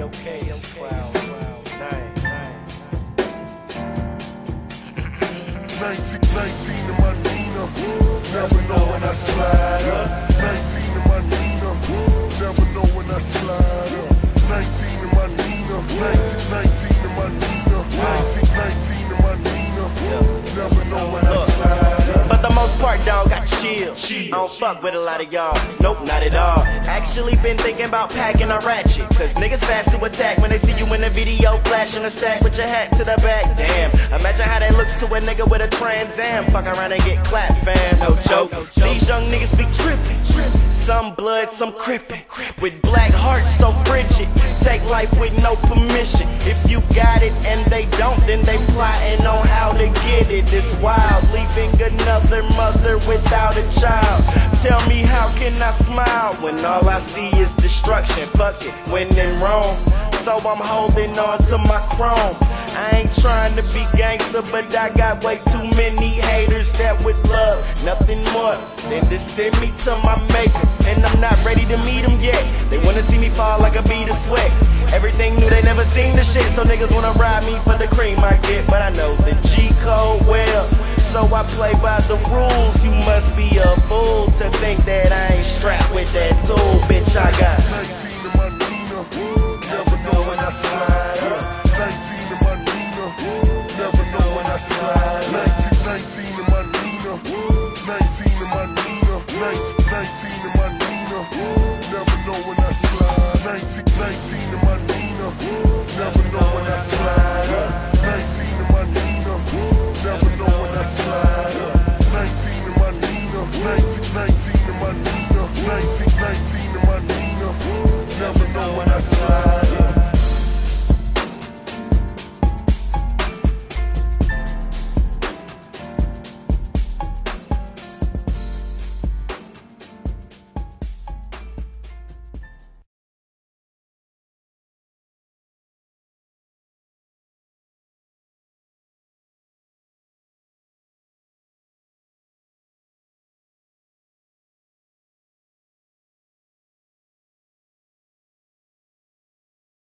Okay, it's cloud 19 in my Nina, never know when I slide up. 19 in my Nina, never know when I slide up. 19 in my Nina, 19 in my Nina, 19 in my Nina, never know when I slide up. For the most part, dog, I chill. I don't fuck with a lot of y'all. Nope, not at all. Actually been thinking about packing a ratchet, cause niggas fast to attack when they see you in the video flashing a stack with your hat to the back. Damn, imagine how that looks to a nigga with a Trans Am. Fuck around and get clapped, fam. No joke. These young niggas be trippin'. Some blood, some crippin'. With black hearts so frigid. Take life with no permission. If you got it and they don't, then they plotting on how to get it. It's wild, leaving another mother without a child. Tell me how can I smile when all I see is destruction? Fuck it, when in Rome. So I'm holding on to my chrome. I ain't trying to be gangster, but I got way too many haters that would love nothing more than to send me to my maker. And I'm not ready to meet them yet. They wanna see me fall like a bead of sweat. Everything new, they never seen the shit. So niggas wanna ride me for the cream I get, but I know the G code well. So I play by the rules. You must be a fool to think that I ain't strapped with that tool. Bitch, I got 19 in my Nina, never know when I slide up. 19 in my Nina, never know when I slide. 19 in my Nina, 19 in my Nina, 19 in my Nina, never know when I slide. 19 in my Nina, never know when I slide. 19 in my Nina, never know when I slide. 19 in my Nina, 19 in my Nina, 19 in my Nina, never know when I slide.